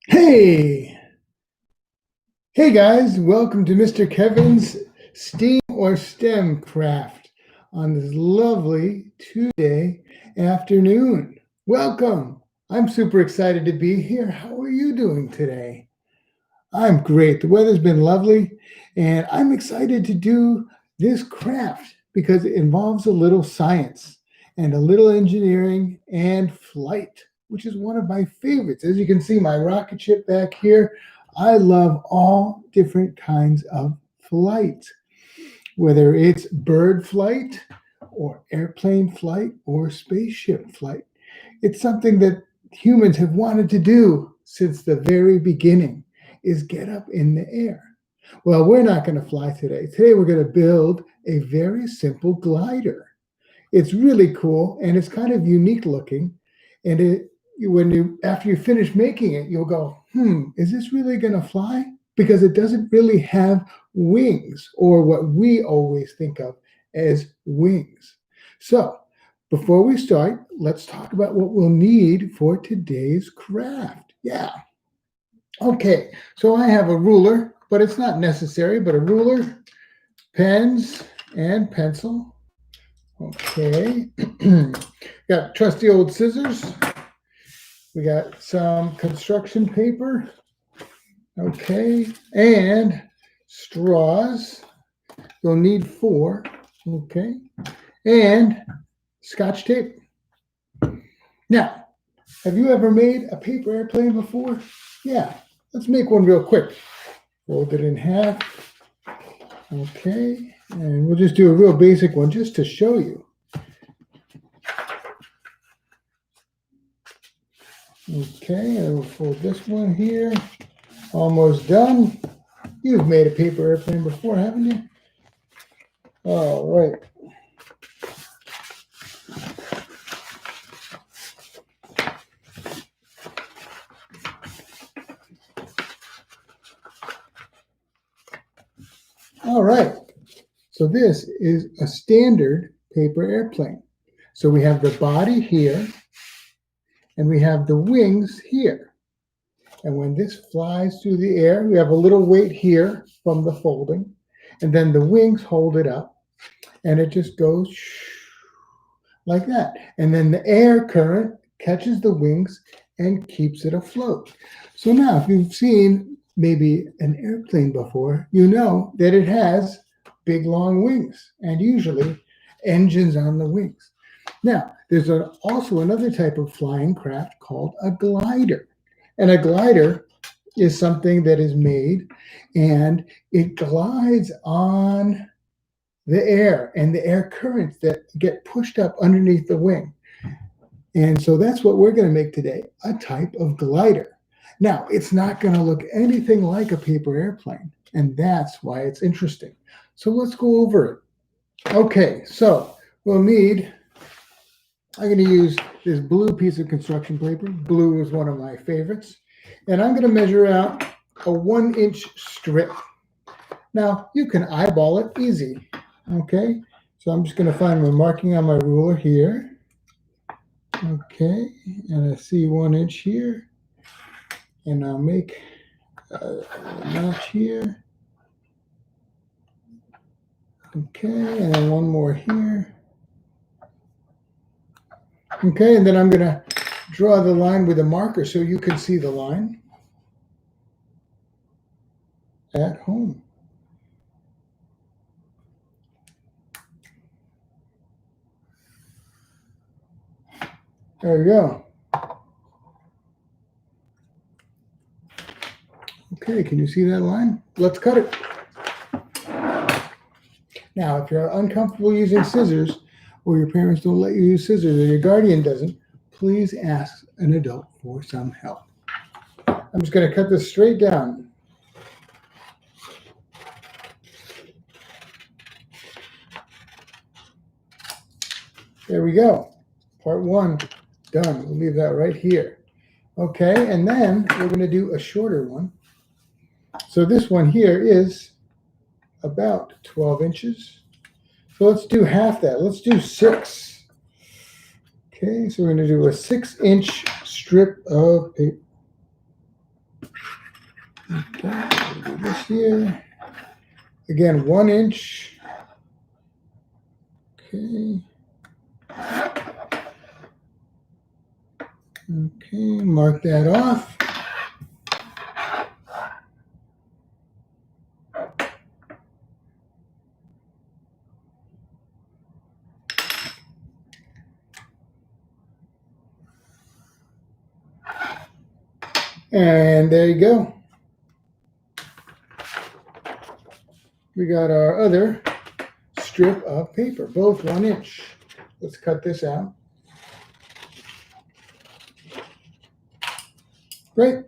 Hey, hey guys, welcome to Mr. Kevin's STEAM or STEM craft on this lovely Tuesday afternoon. Welcome. I'm super excited to be here. How are you doing today? I'm great. The weather's been lovely, and I'm excited to do this craft because it involves a little science and a little engineering and flight, which is one of my favorites. As you can see, my rocket ship back here, I love all different kinds of flight, whether it's bird flight or airplane flight or spaceship flight. It's something that humans have wanted to do since the very beginning is get up in the air. Well, we're not going to fly today. Today we're going to build a very simple glider. It's really cool and it's kind of unique looking. And after you finish making it, you'll go, is this really going to fly? Because it doesn't really have wings, or what we always think of as wings. So before we start, let's talk about what we'll need for today's craft. Yeah. Okay, so I have a ruler, but it's not necessary, but a ruler, pens, and pencil. Okay, got trusty old scissors. We got some construction paper. Okay, and straws. You'll need 4. Okay, and Scotch tape. Now, have you ever made a paper airplane before? Yeah, let's make one real quick. Fold it in half. Okay, and we'll just do a real basic one just to show you. Okay, and we'll fold this one here. Almost done. You've made a paper airplane before, haven't you? All right. All right. So this is a standard paper airplane. So we have the body here, and we have the wings here. And when this flies through the air, we have a little weight here from the folding, and then the wings hold it up, and it just goes like that. And then the air current catches the wings and keeps it afloat. So now, if you've seen maybe an airplane before, you know that it has big long wings and usually engines on the wings. Now, there's also another type of flying craft called a glider. And a glider is something that is made and it glides on the air and the air currents that get pushed up underneath the wing. And so that's what we're going to make today, a type of glider. Now, it's not going to look anything like a paper airplane, and that's why it's interesting. So let's go over it. Okay, so we'll need, I'm going to use this blue piece of construction paper. Blue is one of my favorites. And I'm going to measure out a 1-inch strip. Now, you can eyeball it easy. Okay, so I'm just going to find my marking on my ruler here. Okay, and I see 1 inch here. And I'll make a notch here. Okay, and then one more here. Okay, and then I'm going to draw the line with a marker so you can see the line at home. There we go. Okay, can you see that line? Let's cut it. Now, if you're uncomfortable using scissors, or your parents don't let you use scissors, or your guardian doesn't, please ask an adult for some help. I'm just going to cut this straight down. There we go. Part 1 done. We'll leave that right here. Okay, and then we're going to do a shorter one. So this one here is about 12 inches. So let's do half that. Let's do 6. Okay, so we're going to do a 6-inch strip of paper. Okay, we'll do this here. Again, 1 inch. Okay. Okay, mark that off. And there you go. We got our other strip of paper, both 1 inch. Let's cut this out. Great.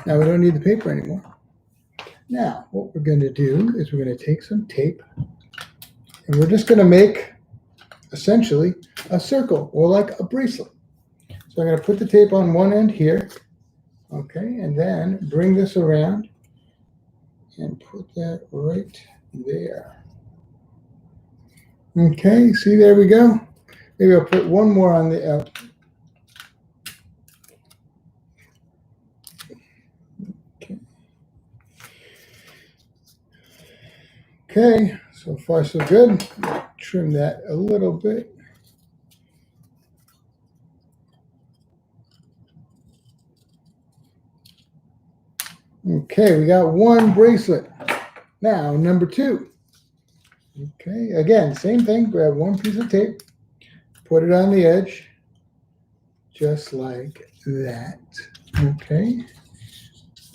Now we don't need the paper anymore. Now, what we're going to do is we're going to take some tape and we're just going to make essentially a circle or like a bracelet. So I'm going to put the tape on one end here, okay, and then bring this around and put that right there. Okay, see, there we go. Maybe I'll put one more on the out. Okay, so far so good. Trim that a little bit. Okay, we got one bracelet. Now, number 2. Okay, again, same thing. Grab one piece of tape, put it on the edge, just like that. Okay,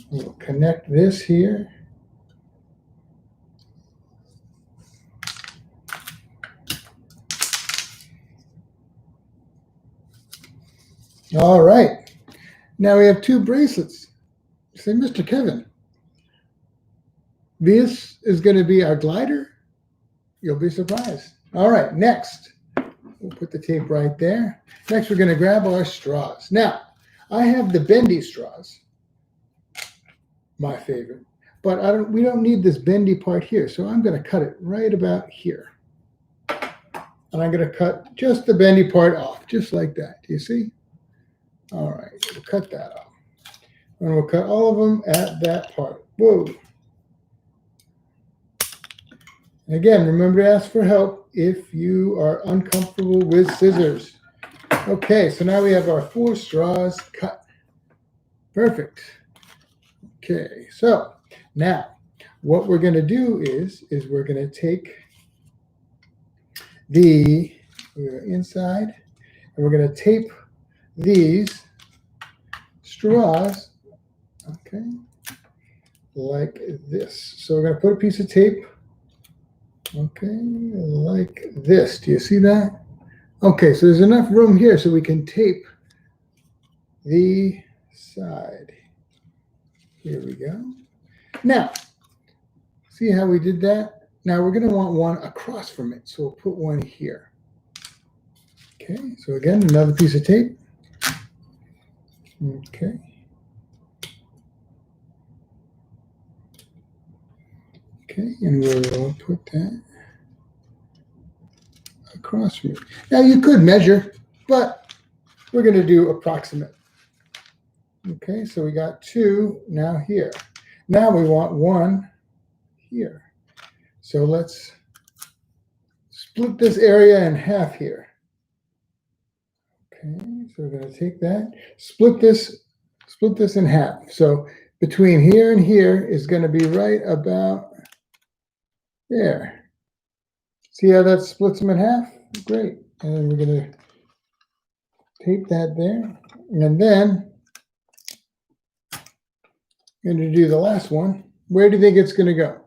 we'll connect this here. All right, now we have 2 bracelets. Say, Mr. Kevin, this is going to be our glider? You'll be surprised. All right, next, we'll put the tape right there. Next, we're going to grab our straws. Now, I have the bendy straws, my favorite, but we don't need this bendy part here, so I'm going to cut it right about here. And I'm going to cut just the bendy part off, just like that. Do you see? All right, we'll cut that off. And we'll cut all of them at that part. Whoa. And again, remember to ask for help if you are uncomfortable with scissors. Okay, so now we have our 4 straws cut. Perfect. Okay, so now what we're going to do is we're going to take the inside and we're going to tape these straws, okay, like this. So we're going to put a piece of tape, okay, like this. Do you see that? Okay, so there's enough room here so we can tape the side. Here we go. Now, see how we did that? Now we're going to want one across from it, so we'll put one here. Okay, so again, another piece of tape. Okay. Okay, and we'll put that across from it. Now you could measure, but we're going to do approximate. Okay, so we got 2 now here. Now we want 1 here. So let's split this area in half here. Okay, so we're going to take that, split this in half. So between here and here is going to be right about there. See how that splits them in half? Great. And we're going to tape that there. And then I'm going to do the last one. Where do you think it's going to go?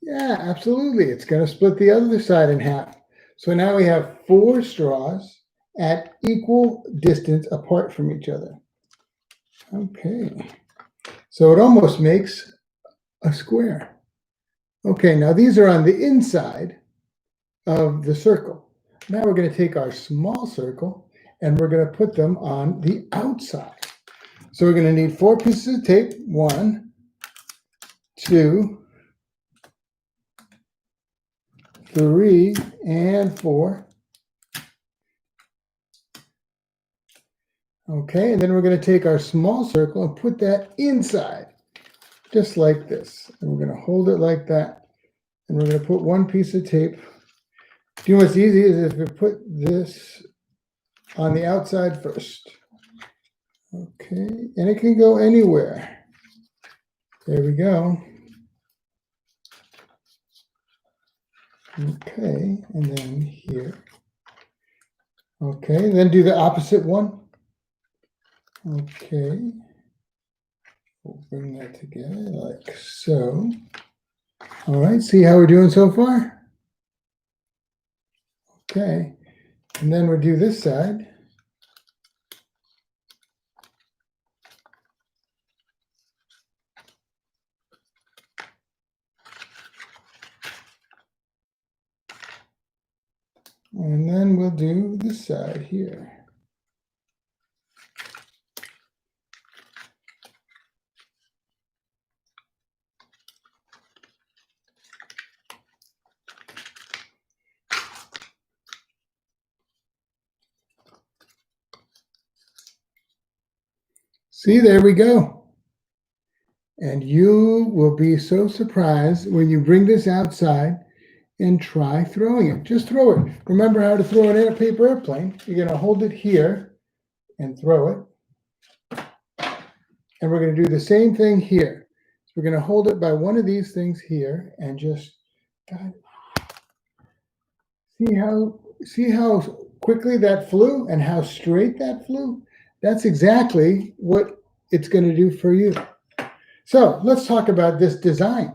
Yeah, absolutely. It's going to split the other side in half. So now we have 4 straws at equal distance apart from each other. Okay. So it almost makes a square. Okay, now these are on the inside of the circle. Now we're going to take our small circle and we're going to put them on the outside. So we're going to need 4 pieces of tape. 1, 2, 3, and 4. Okay, and then we're going to take our small circle and put that inside, just like this. And we're going to hold it like that. And we're going to put one piece of tape. Do you know what's easy is if we put this on the outside first. Okay, and it can go anywhere. There we go. Okay, and then here. Okay, then do the opposite one. Okay, we'll bring that together like so. All right, see how we're doing so far? Okay, and then we'll do this side. And then we'll do this side here. See, there we go. And you will be so surprised when you bring this outside and try throwing it. Just throw it. Remember how to throw it in a paper airplane. You're going to hold it here and throw it. And we're going to do the same thing here. So we're going to hold it by one of these things here and just see how quickly that flew and how straight that flew? That's exactly what it's going to do for you. So let's talk about this design.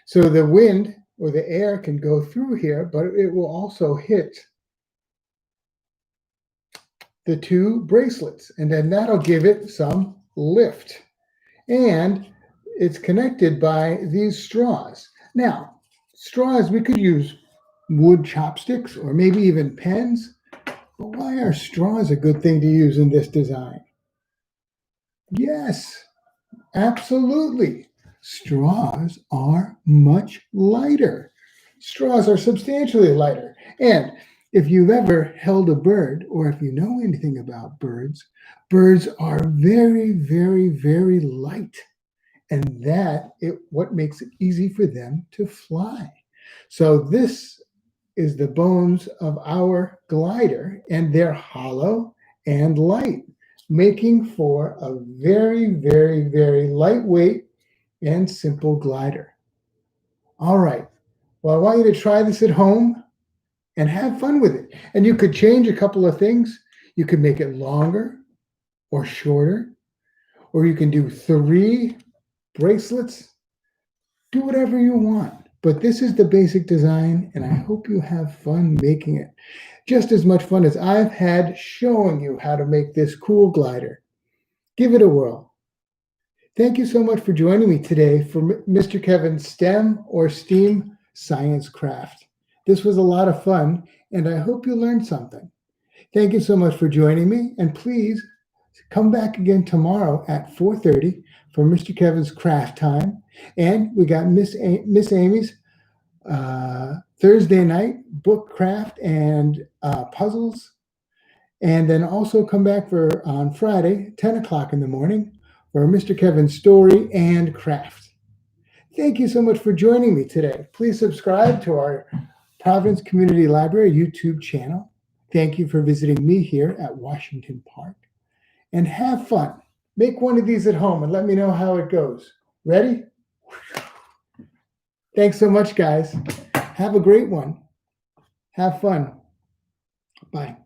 So the wind or the air can go through here, but it will also hit the two bracelets, and then that'll give it some lift. And it's connected by these straws. Now, straws, we could use wood chopsticks or maybe even pens, but why are straws a good thing to use in this design? Yes, absolutely. Straws are much lighter. Straws are substantially lighter. And if you've ever held a bird, or if you know anything about birds, birds are very, very, very light. And that is what makes it easy for them to fly. So this is the bones of our glider, and they're hollow and light, making for a very, very, very lightweight and simple glider. All right. Well, I want you to try this at home and have fun with it. And you could change a couple of things. You could make it longer or shorter, or you can do 3 bracelets. Do whatever you want. But this is the basic design, and I hope you have fun making it. Just as much fun as I've had showing you how to make this cool glider. Give it a whirl. Thank you so much for joining me today for Mr. Kevin's STEM or STEAM Science Craft. This was a lot of fun, and I hope you learned something. Thank you so much for joining me, and please come back again tomorrow at 4:30 for Mr. Kevin's Craft Time. And we got Miss Amy's Thursday night book craft and puzzles. And then also come back for on Friday, 10 o'clock in the morning, for Mr. Kevin's story and craft. Thank you so much for joining me today. Please subscribe to our Providence Community Library YouTube channel. Thank you for visiting me here at Washington Park. And have fun. Make one of these at home and let me know how it goes. Ready? Thanks so much, guys. Have a great one. Have fun. Bye.